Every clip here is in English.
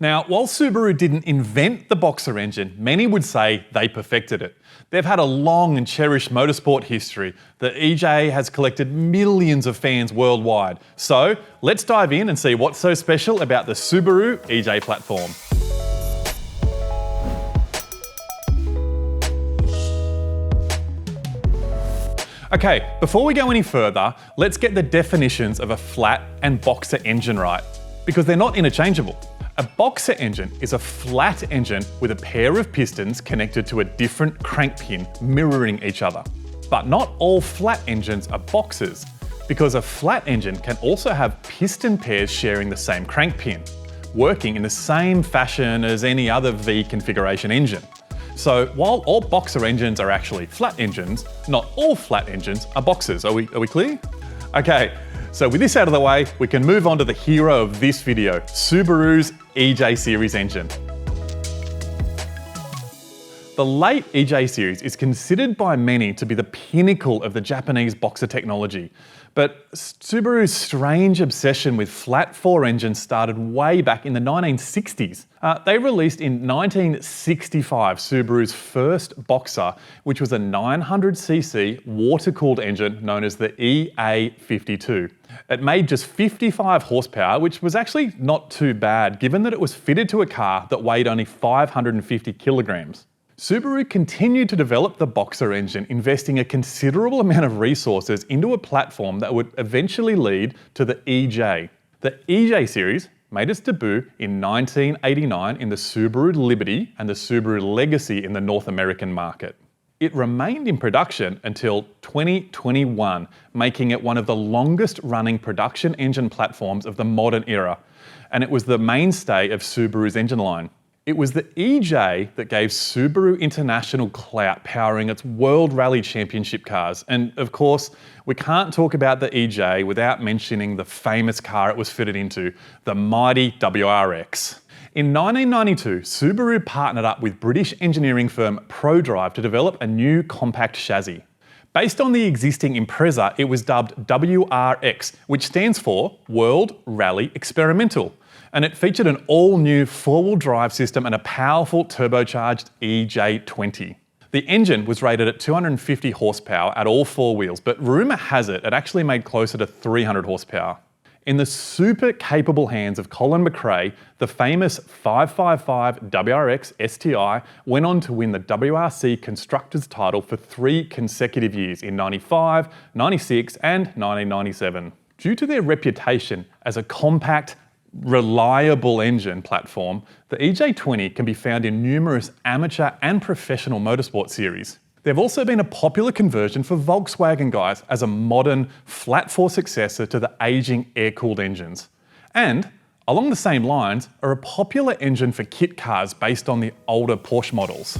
Now, while Subaru didn't invent the boxer engine, many would say they perfected it. They've had a long and cherished motorsport history. The EJ has collected millions of fans worldwide. So let's dive in and see what's so special about the Subaru EJ platform. Okay, before we go any further, let's get the definitions of a flat and boxer engine right, because they're not interchangeable. A boxer engine is a flat engine with a pair of pistons connected to a different crank pin mirroring each other. But not all flat engines are boxers, because a flat engine can also have piston pairs sharing the same crank pin, working in the same fashion as any other V configuration engine. So while all boxer engines are actually flat engines, not all flat engines are boxers. Are we clear? Okay, so with this out of the way, we can move on to the hero of this video, Subaru's EJ series engine. The late EJ series is considered by many to be the pinnacle of the Japanese boxer technology. But Subaru's strange obsession with flat four engines started way back in the 1960s. They released in 1965 Subaru's first boxer, which was a 900cc water-cooled engine known as the EA52. It made just 55 horsepower, which was actually not too bad, given that it was fitted to a car that weighed only 550 kilograms. Subaru continued to develop the boxer engine, investing a considerable amount of resources into a platform that would eventually lead to the EJ. The EJ series made its debut in 1989 in the Subaru Liberty and the Subaru Legacy in the North American market. It remained in production until 2021, making it one of the longest running production engine platforms of the modern era, and it was the mainstay of Subaru's engine line. It was the EJ that gave Subaru international clout, powering its World Rally Championship cars. And of course, we can't talk about the EJ without mentioning the famous car it was fitted into, the mighty WRX. In 1992, Subaru partnered up with British engineering firm ProDrive to develop a new compact chassis. Based on the existing Impreza, it was dubbed WRX, which stands for World Rally Experimental. And it featured an all-new four-wheel drive system and a powerful turbocharged EJ20. The engine was rated at 250 horsepower at all four wheels, but rumour has it actually made closer to 300 horsepower. In the super capable hands of Colin McRae, the famous 555 WRX STI went on to win the WRC Constructors title for 3 consecutive years in 95, 96 and 1997. Due to their reputation as a compact, reliable engine platform, the EJ20 can be found in numerous amateur and professional motorsport series. They've also been a popular conversion for Volkswagen guys as a modern, flat-four successor to the ageing air-cooled engines. And, along the same lines, are a popular engine for kit cars based on the older Porsche models.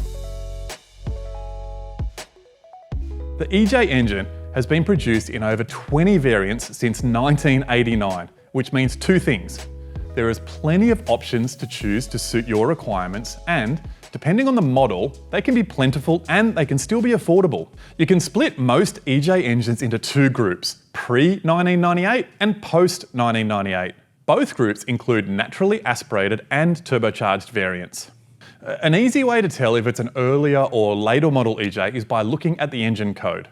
The EJ engine has been produced in over 20 variants since 1989, which means two things. There is plenty of options to choose to suit your requirements, and depending on the model, they can be plentiful and they can still be affordable. You can split most EJ engines into two groups, pre-1998 and post-1998. Both groups include naturally aspirated and turbocharged variants. An easy way to tell if it's an earlier or later model EJ is by looking at the engine code.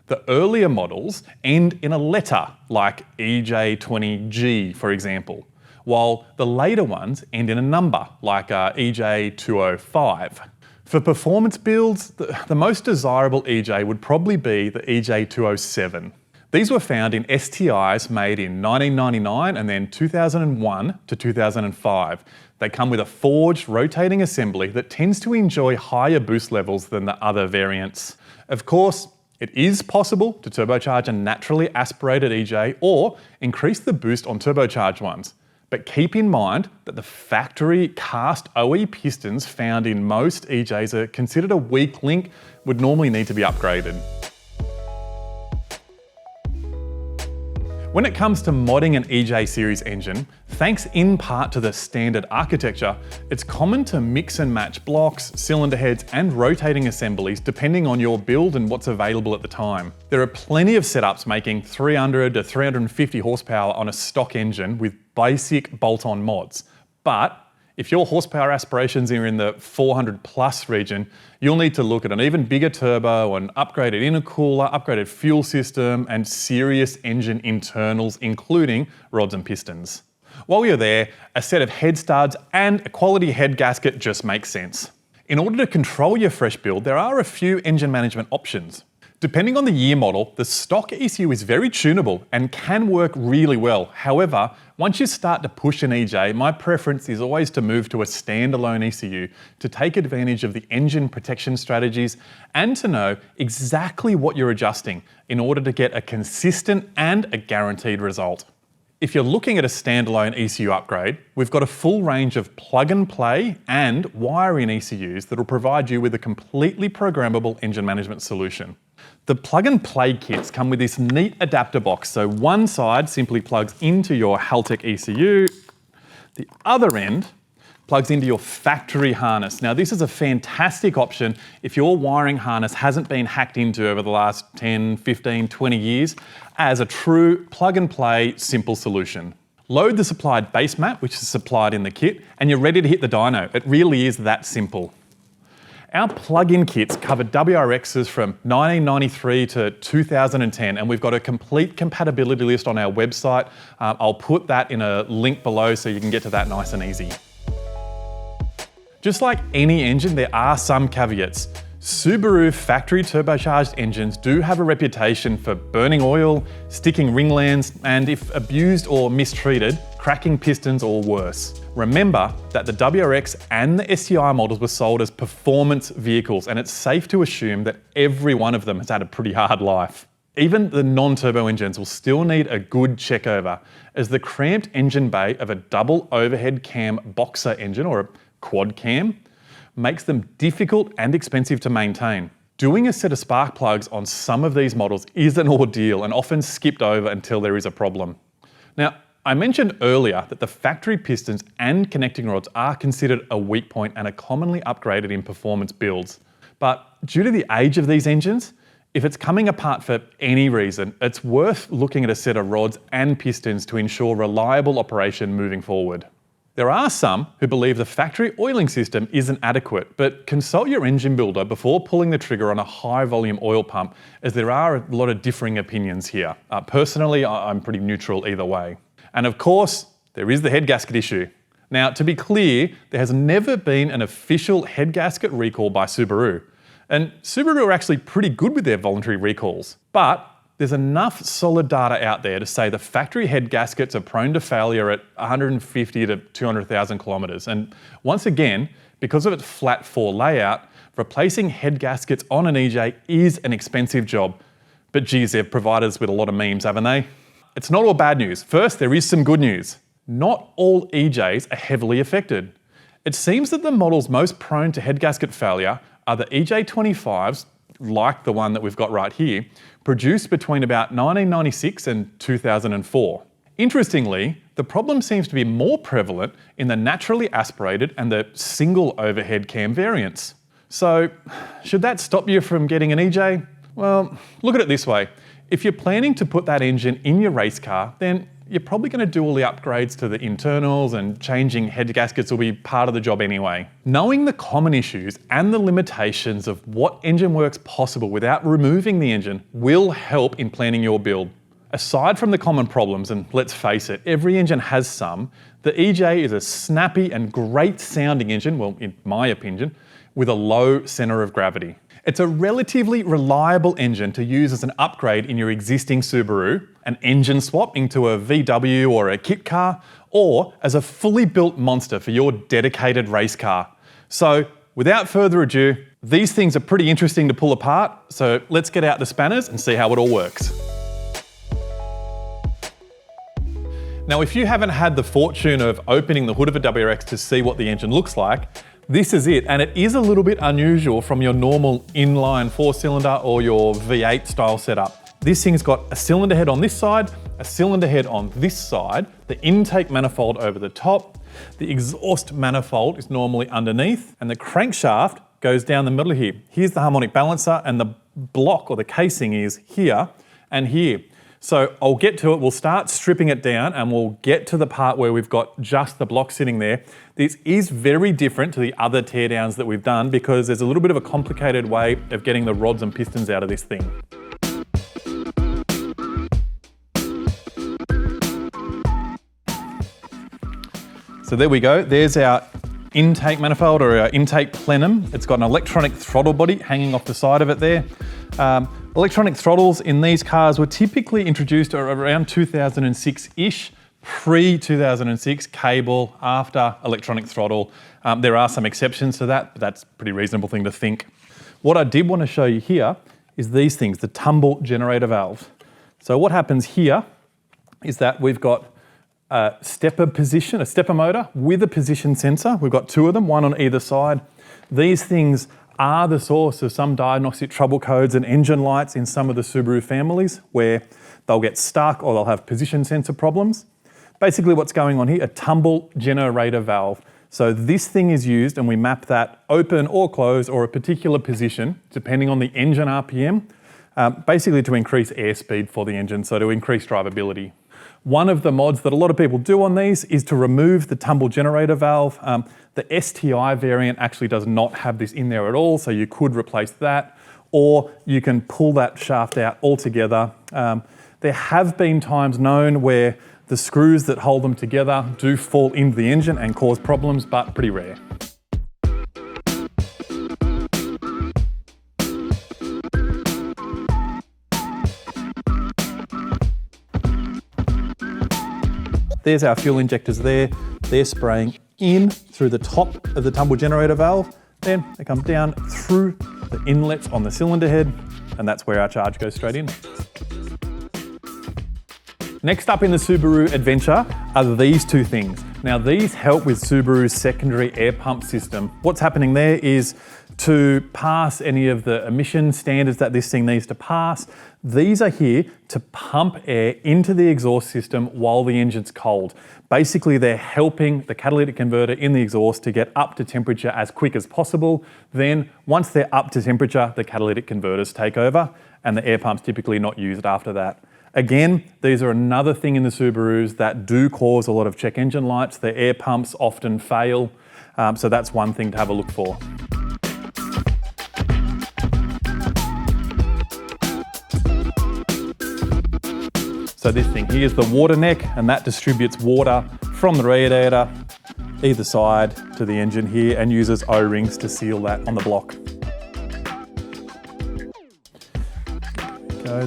The earlier models end in a letter, like EJ20G, for example, while the later ones end in a number, like EJ205. For performance builds, the most desirable EJ would probably be the EJ207. These were found in STIs made in 1999 and then 2001 to 2005. They come with a forged rotating assembly that tends to enjoy higher boost levels than the other variants. Of course, it is possible to turbocharge a naturally aspirated EJ or increase the boost on turbocharged ones. But keep in mind that the factory cast OE pistons found in most EJs are considered a weak link, would normally need to be upgraded. When it comes to modding an EJ series engine, thanks in part to the standard architecture, it's common to mix and match blocks, cylinder heads and rotating assemblies depending on your build and what's available at the time. There are plenty of setups making 300 to 350 horsepower on a stock engine with basic bolt-on mods. But If your horsepower aspirations are in the 400 plus region, you'll need to look at an even bigger turbo, an upgraded intercooler, upgraded fuel system, and serious engine internals, including rods and pistons. While you're there, a set of head studs and a quality head gasket just makes sense. In order to control your fresh build, there are a few engine management options. Depending on the year model, the stock ECU is very tunable and can work really well. However, once you start to push an EJ, my preference is always to move to a standalone ECU to take advantage of the engine protection strategies and to know exactly what you're adjusting in order to get a consistent and a guaranteed result. If you're looking at a standalone ECU upgrade, we've got a full range of plug and play and wire-in ECUs that will provide you with a completely programmable engine management solution. The plug and play kits come with this neat adapter box. So one side simply plugs into your Haltech ECU, the other end plugs into your factory harness. Now this is a fantastic option if your wiring harness hasn't been hacked into over the last 10, 15, 20 years as a true plug and play simple solution. Load the supplied base mat, which is supplied in the kit, and you're ready to hit the dyno. It really is that simple. Our plug-in kits covered WRXs from 1993 to 2010, and we've got a complete compatibility list on our website. I'll put that in a link below so you can get to that nice and easy. Just like any engine, there are some caveats. Subaru factory turbocharged engines do have a reputation for burning oil, sticking ringlands, and if abused or mistreated, cracking pistons or worse. Remember that the WRX and the STI models were sold as performance vehicles, and it's safe to assume that every one of them has had a pretty hard life. Even the non-turbo engines will still need a good check over, as the cramped engine bay of a double overhead cam boxer engine or a quad cam makes them difficult and expensive to maintain. Doing a set of spark plugs on some of these models is an ordeal and often skipped over until there is a problem. Now, I mentioned earlier that the factory pistons and connecting rods are considered a weak point and are commonly upgraded in performance builds. But due to the age of these engines, if it's coming apart for any reason, it's worth looking at a set of rods and pistons to ensure reliable operation moving forward. There are some who believe the factory oiling system isn't adequate, but consult your engine builder before pulling the trigger on a high volume oil pump, as there are a lot of differing opinions here. Personally, I'm pretty neutral either way. And of course, there is the head gasket issue. Now, to be clear, there has never been an official head gasket recall by Subaru. And Subaru are actually pretty good with their voluntary recalls. But there's enough solid data out there to say the factory head gaskets are prone to failure at 150 to 200,000 kilometres. And once again, because of its flat 4 layout, replacing head gaskets on an EJ is an expensive job. But geez, they've provided us with a lot of memes, haven't they? It's not all bad news. First, there is some good news. Not all EJs are heavily affected. It seems that the models most prone to head gasket failure are the EJ25s, like the one that we've got right here, produced between about 1996 and 2004. Interestingly, the problem seems to be more prevalent in the naturally aspirated and the single overhead cam variants. So, should that stop you from getting an EJ? Well, look at it this way. If you're planning to put that engine in your race car, then you're probably going to do all the upgrades to the internals, and changing head gaskets will be part of the job anyway. Knowing the common issues and the limitations of what engine work's possible without removing the engine will help in planning your build. Aside from the common problems, and let's face it, every engine has some, the EJ is a snappy and great sounding engine, well, in my opinion, with a low centre of gravity. It's a relatively reliable engine to use as an upgrade in your existing Subaru, an engine swap into a VW or a kit car, or as a fully built monster for your dedicated race car. So without further ado, these things are pretty interesting to pull apart, so let's get out the spanners and see how it all works. Now, if you haven't had the fortune of opening the hood of a WRX to see what the engine looks like, this is it, and it is a little bit unusual from your normal inline 4-cylinder or your V8 style setup. This thing's got a cylinder head on this side, a cylinder head on this side, the intake manifold over the top, the exhaust manifold is normally underneath, and the crankshaft goes down the middle here. Here's the harmonic balancer, and the block or the casing is here and here. So I'll get to it, we'll start stripping it down and we'll get to the part where we've got just the block sitting there. This is very different to the other teardowns that we've done because there's a little bit of a complicated way of getting the rods and pistons out of this thing. So there we go, there's our intake manifold or our intake plenum. It's got an electronic throttle body hanging off the side of it there. Electronic throttles in these cars were typically introduced around 2006-ish, pre-2006 cable, after electronic throttle. There are some exceptions to that, but that's a pretty reasonable thing to think. What I did want to show you here is these things, the tumble generator valve. So what happens here is that we've got a stepper motor with a position sensor. We've got two of them, one on either side. These things are the source of some diagnostic trouble codes and engine lights in some of the Subaru families where they'll get stuck or they'll have position sensor problems. Basically what's going on here, a tumble generator valve. So this thing is used and we map that open or closed or a particular position depending on the engine RPM, basically to increase airspeed for the engine, so to increase drivability. One of the mods that a lot of people do on these is to remove the tumble generator valve. The STI variant actually does not have this in there at all, so you could replace that, or you can pull that shaft out altogether. There have been times known where the screws that hold them together do fall into the engine and cause problems, but pretty rare. There's our fuel injectors there. They're spraying in through the top of the tumble generator valve. Then they come down through the inlets on the cylinder head, and that's where our charge goes straight in. Next up in the Subaru adventure are these two things. Now these help with Subaru's secondary air pump system. What's happening there is to pass any of the emission standards that this thing needs to pass. These are here to pump air into the exhaust system while the engine's cold. Basically, they're helping the catalytic converter in the exhaust to get up to temperature as quick as possible. Then, once they're up to temperature, the catalytic converters take over and the air pump's typically not used after that. Again, these are another thing in the Subarus that do cause a lot of check engine lights. The air pumps often fail, so that's one thing to have a look for. So this thing here is the water neck, and that distributes water from the radiator either side to the engine here and uses O-rings to seal that on the block.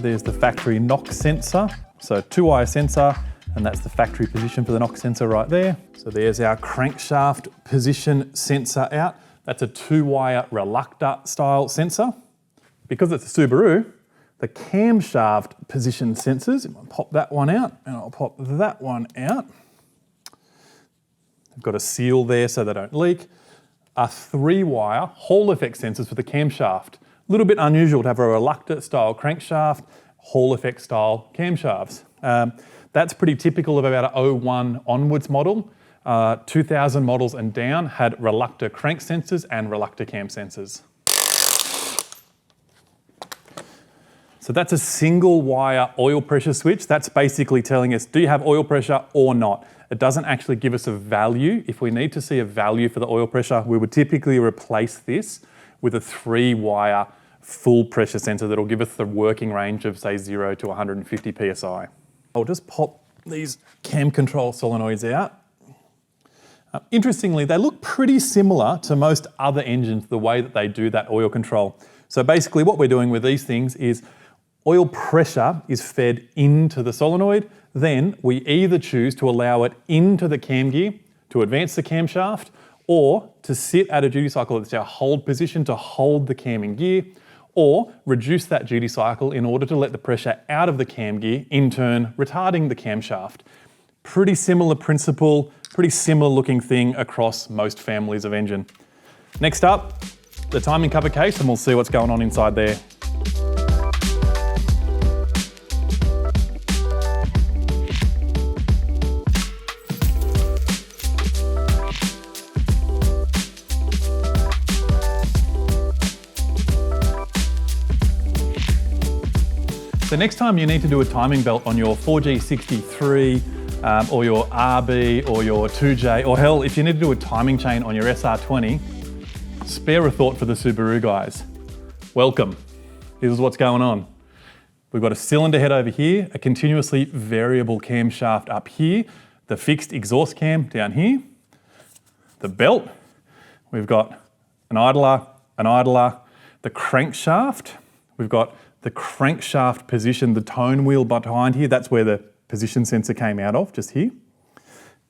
There's the factory knock sensor. So 2-wire sensor, and that's the factory position for the knock sensor right there. So there's our crankshaft position sensor out. That's a 2-wire reluctor style sensor. Because it's a Subaru, the camshaft position sensors, I'll pop that one out and I'll pop that one out. I've got a seal there so they don't leak. Are 3-wire Hall effect sensors for the camshaft. A little bit unusual to have a reluctor style crankshaft, Hall effect style camshafts. That's pretty typical of about an 01 onwards model. 2000 models and down had reluctor crank sensors and reluctor cam sensors. So that's a single wire oil pressure switch. That's basically telling us, do you have oil pressure or not? It doesn't actually give us a value. If we need to see a value for the oil pressure, we would typically replace this with a 3-wire full pressure sensor that'll give us the working range of say 0 to 150 PSI. I'll just pop these cam control solenoids out. Interestingly, they look pretty similar to most other engines, the way that they do that oil control. So basically what we're doing with these things is oil pressure is fed into the solenoid, then we either choose to allow it into the cam gear to advance the camshaft, or to sit at a duty cycle that's our hold position to hold the cam in gear, or reduce that duty cycle in order to let the pressure out of the cam gear, in turn retarding the camshaft. Pretty similar principle, pretty similar looking thing across most families of engine. Next up, the timing cover case, and we'll see what's going on inside there. So next time you need to do a timing belt on your 4G63 or your RB or your 2J, or hell, if you need to do a timing chain on your SR20, spare a thought for the Subaru guys. Welcome. This is what's going on. We've got a cylinder head over here, a continuously variable camshaft up here, the fixed exhaust cam down here, the belt, we've got an idler, the crankshaft, we've got the crankshaft position, the tone wheel behind here, that's where the position sensor came out of, just here.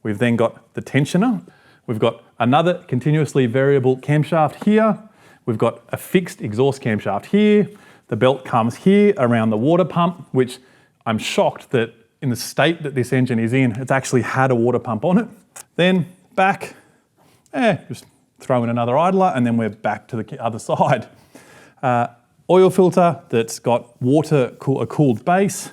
We've then got the tensioner. We've got another continuously variable camshaft here. We've got a fixed exhaust camshaft here. The belt comes here around the water pump, which I'm shocked that in the state that this engine is in, it's actually had a water pump on it. Then back, just throw in another idler and then we're back to the other side. Oil filter that's got a cooled base.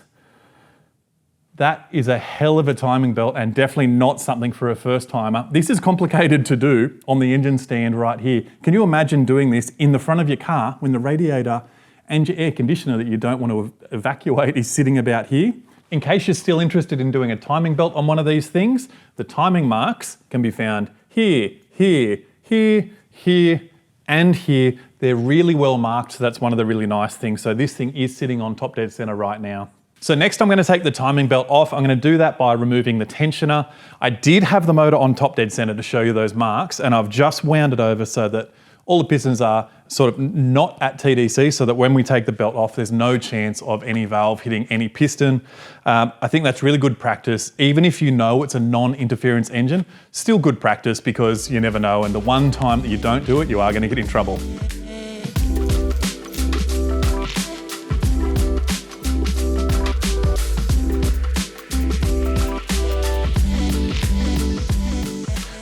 That is a hell of a timing belt and definitely not something for a first timer. This is complicated to do on the engine stand right here. Can you imagine doing this in the front of your car when the radiator and your air conditioner that you don't want to evacuate is sitting about here? In case you're still interested in doing a timing belt on one of these things, the timing marks can be found here, here, here, here, and here. They're really well marked, so that's one of the really nice things. So this thing is sitting on top dead center right now. So next I'm going to take the timing belt off. I'm going to do that by removing the tensioner. I did have the motor on top dead center to show you those marks, and I've just wound it over so that all the pistons are sort of not at TDC, so that when we take the belt off, there's no chance of any valve hitting any piston. I think that's really good practice. Even if you know it's a non-interference engine, still good practice because you never know, and the one time that you don't do it, you are going to get in trouble.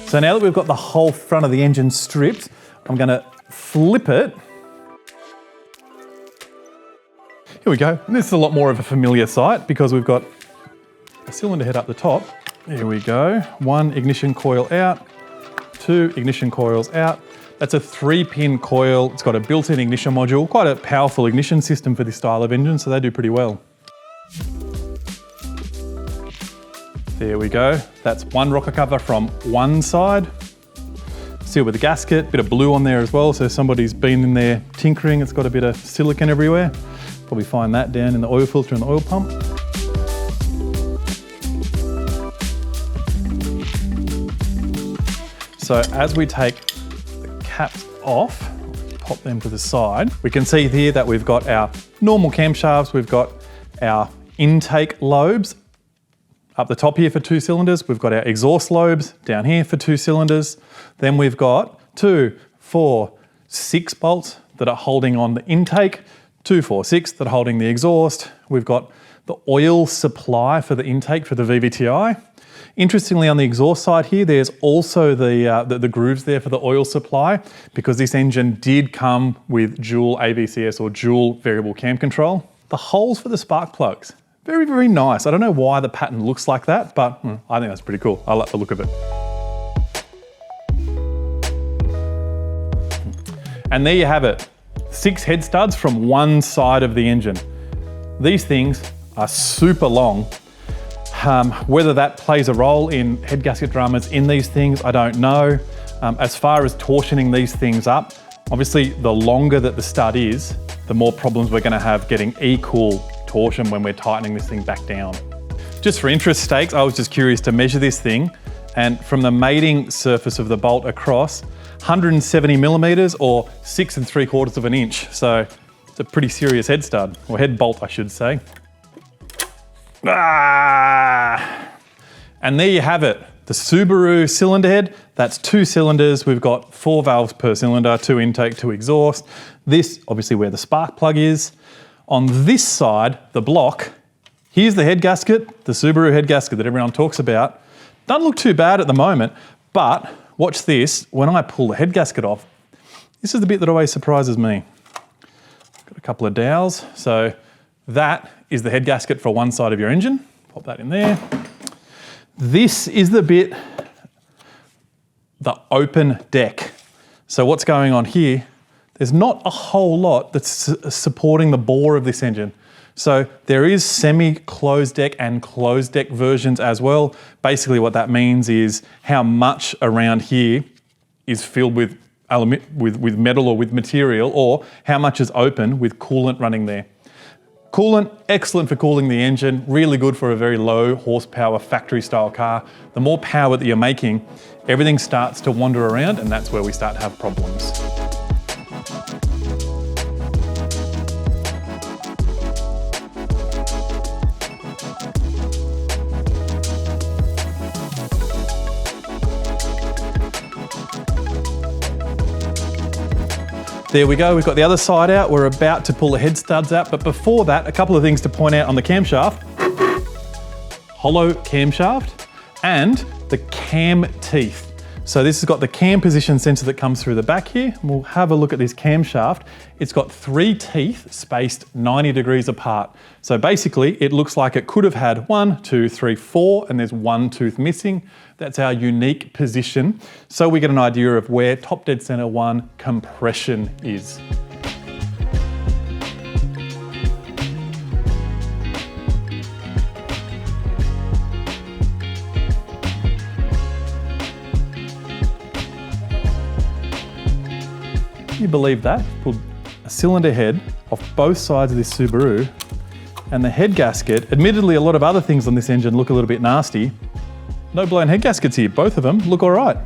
So now that we've got the whole front of the engine stripped, I'm going to flip it. Here we go. And this is a lot more of a familiar sight because we've got a cylinder head up the top. Here we go. One ignition coil out, two ignition coils out. That's a 3-pin coil. It's got a built-in ignition module, quite a powerful ignition system for this style of engine, so they do pretty well. There we go. That's one rocker cover from one side. Sealed with a gasket, bit of blue on there as well, so somebody's been in there tinkering. It's got a bit of silicone everywhere. Probably find that down in the oil filter and the oil pump. So as we take the caps off, pop them to the side, we can see here that we've got our normal camshafts, we've got our intake lobes up the top here for 2 cylinders. We've got our exhaust lobes down here for 2 cylinders. Then we've got 2, 4, 6 bolts that are holding on the intake, 2, 4, 6 that are holding the exhaust. We've got the oil supply for the intake for the VVTi. Interestingly, on the exhaust side here, there's also the grooves there for the oil supply because this engine did come with dual AVCS or dual variable cam control. The holes for the spark plugs. Very, very nice. I don't know why the pattern looks like that, but I think that's pretty cool. I like the look of it. And there you have it. 6 head studs from one side of the engine. These things are super long. Whether that plays a role in head gasket dramas in these things, I don't know. As far as torsioning these things up, obviously the longer that the stud is, the more problems we're going to have getting equal torsion when we're tightening this thing back down. Just for interest stakes, I was just curious to measure this thing, and from the mating surface of the bolt across, 170 millimeters or 6 3/4 of an inch. So it's a pretty serious head stud, or head bolt, I should say. And there you have it. The Subaru cylinder head, that's 2 cylinders. We've got 4 valves per cylinder, 2 intake, 2 exhaust. This, obviously where the spark plug is. On this side, the block, here's the head gasket, the Subaru head gasket that everyone talks about. Doesn't look too bad at the moment, but watch this. When I pull the head gasket off, this is the bit that always surprises me. Got a couple of dowels. So that is the head gasket for one side of your engine. Pop that in there. This is the bit, the open deck. So what's going on here? There's not a whole lot that's supporting the bore of this engine. So there is semi-closed deck and closed deck versions as well. Basically what that means is how much around here is filled with metal or with material, or how much is open with coolant running there. Coolant, excellent for cooling the engine, really good for a very low horsepower factory style car. The more power that you're making, everything starts to wander around, and that's where we start to have problems. There we go, we've got the other side out. We're about to pull the head studs out, but before that, a couple of things to point out on the camshaft. Hollow camshaft and the cam teeth. So this has got the cam position sensor that comes through the back here. We'll have a look at this camshaft. It's got 3 teeth spaced 90 degrees apart. So basically it looks like it could have had 1, 2, 3, 4, and there's 1 tooth missing. That's our unique position. So we get an idea of where top dead center 1 compression is. Can you believe that? Pulled a cylinder head off both sides of this Subaru, and the head gasket, admittedly a lot of other things on this engine look a little bit nasty. No blown head gaskets here, both of them look all right.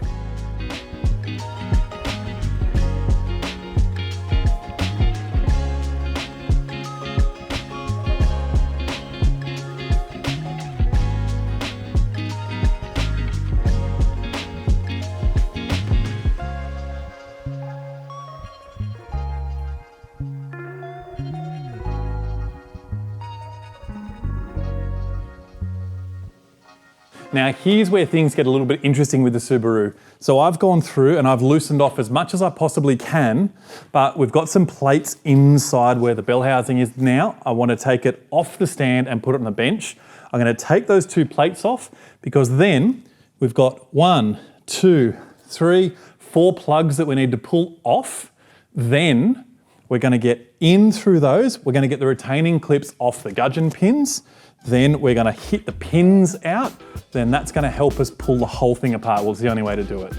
Now here's where things get a little bit interesting with the Subaru. So I've gone through and I've loosened off as much as I possibly can, but we've got some plates inside where the bell housing is now. I want to take it off the stand and put it on the bench. I'm going to take those 2 plates off, because then we've got 1, 2, 3, 4 plugs that we need to pull off. Then we're going to get in through those. We're going to get the retaining clips off the gudgeon pins. Then we're going to hit the pins out. Then that's going to help us pull the whole thing apart. Well, it's the only way to do it.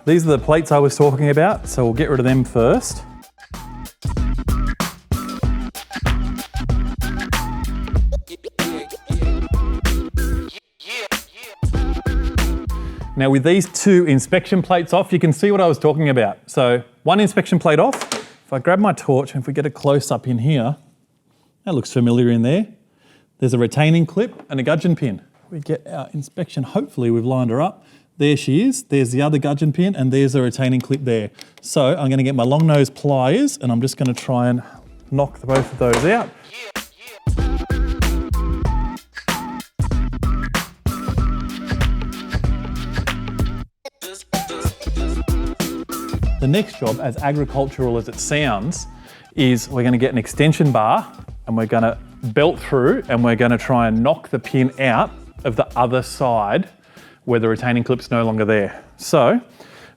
These are the plates I was talking about, so we'll get rid of them first. Now with these 2 inspection plates off, you can see what I was talking about. So 1 inspection plate off. If I grab my torch and if we get a close up in here, that looks familiar in there. There's a retaining clip and a gudgeon pin. We get our inspection, hopefully we've lined her up. There she is, there's the other gudgeon pin, and there's a retaining clip there. So I'm going to get my long nose pliers and I'm just going to try and knock both of those out. The next job, as agricultural as it sounds, is we're going to get an extension bar and we're going to belt through and we're going to try and knock the pin out of the other side where the retaining clip's no longer there. So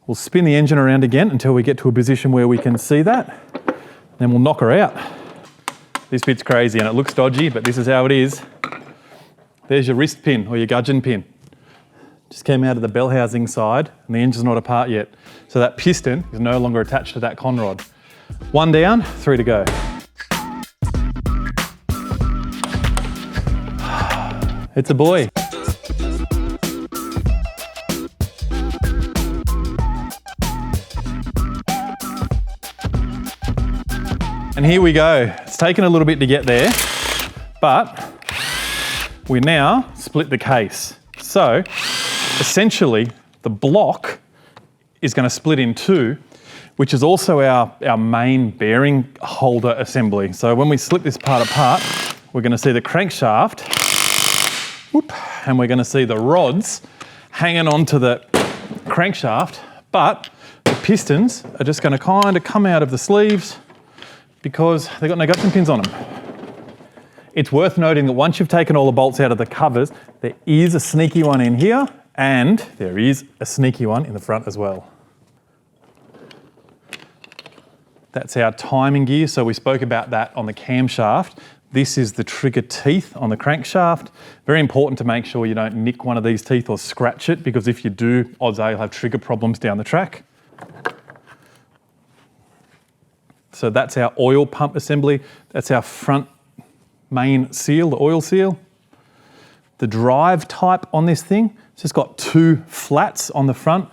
we'll spin the engine around again until we get to a position where we can see that. Then we'll knock her out. This bit's crazy and it looks dodgy, but this is how it is. There's your wrist pin or your gudgeon pin. Just came out of the bell housing side and the engine's not apart yet. So that piston is no longer attached to that conrod. 1 down, 3 to go. It's a boy. And here we go. It's taken a little bit to get there, but we now split the case. So essentially the block is going to split in 2, which is also our main bearing holder assembly. So when we slip this part apart, we're going to see the crankshaft, whoop, and we're going to see the rods hanging onto the crankshaft, but the pistons are just going to kind of come out of the sleeves because they've got no gudgeon pins on them. It's worth noting that once you've taken all the bolts out of the covers, there is a sneaky one in here, And there is a sneaky one in the front as well. That's our timing gear. So we spoke about that on the camshaft. This is the trigger teeth on the crankshaft. Very important to make sure you don't nick one of these teeth or scratch it, because if you do, odds are you'll have trigger problems down the track. So that's our oil pump assembly. That's our front main seal, the oil seal. The drive type on this thing, it's just got 2 flats on the front.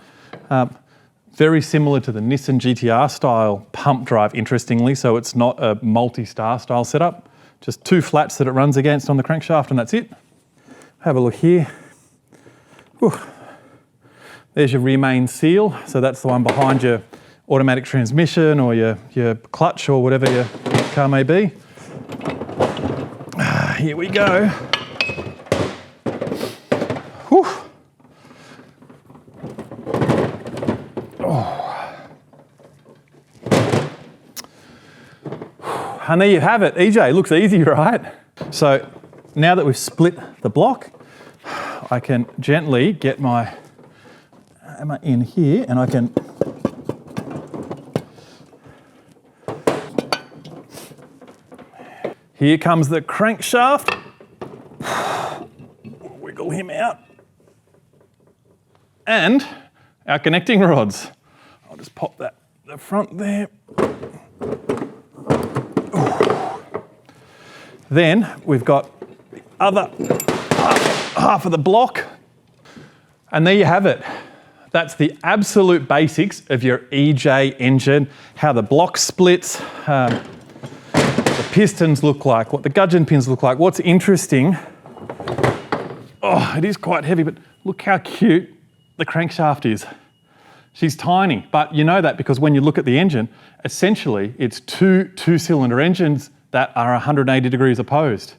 Very similar to the Nissan GTR style pump drive, interestingly, so it's not a multi-star style setup. Just 2 flats that it runs against on the crankshaft, and that's it. Have a look here. Whew. There's your rear main seal, so that's the one behind your automatic transmission or your clutch or whatever your car may be. Here we go. Whew. And there you have it. EJ, looks easy, right? So now that we've split the block, I can gently get my hammer in here and I can here comes the crankshaft. Wiggle him out. And our connecting rods. I'll just pop that the front there. Then we've got the other half of the block. And there you have it. That's the absolute basics of your EJ engine, how the block splits, the pistons look like, what the gudgeon pins look like. What's interesting, oh, it is quite heavy, but look how cute the crankshaft is. She's tiny, but you know that because when you look at the engine, essentially it's two-cylinder engines that are 180 degrees opposed.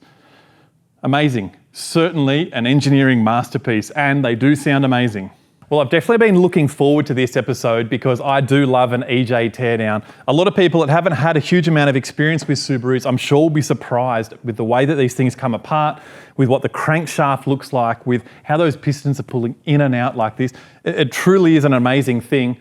Amazing. Certainly an engineering masterpiece, and they do sound amazing. Well, I've definitely been looking forward to this episode because I do love an EJ teardown. A lot of people that haven't had a huge amount of experience with Subarus, I'm sure will be surprised with the way that these things come apart, with what the crankshaft looks like, with how those pistons are pulling in and out like this. It truly is an amazing thing.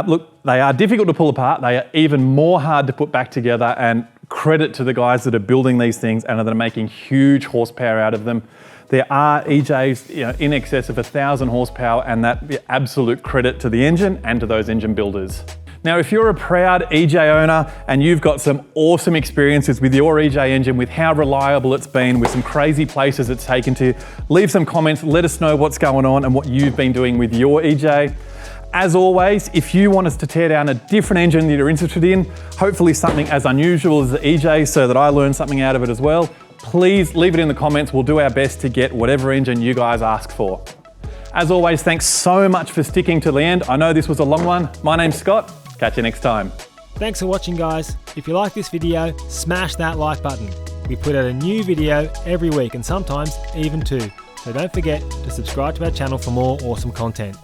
Look, they are difficult to pull apart. They are even more hard to put back together, and credit to the guys that are building these things and that are making huge horsepower out of them. There are EJs in excess of 1,000 horsepower, and that be absolute credit to the engine and to those engine builders. Now, if you're a proud EJ owner and you've got some awesome experiences with your EJ engine, with how reliable it's been, with some crazy places it's taken to, leave some comments, let us know what's going on and what you've been doing with your EJ. As always, if you want us to tear down a different engine that you're interested in, hopefully something as unusual as the EJ so that I learn something out of it as well, please leave it in the comments. We'll do our best to get whatever engine you guys ask for. As always, thanks so much for sticking to the end. I know this was a long one. My name's Scott. Catch you next time. Thanks for watching, guys. If you like this video, smash that like button. We put out a new video every week and sometimes even 2. So don't forget to subscribe to our channel for more awesome content.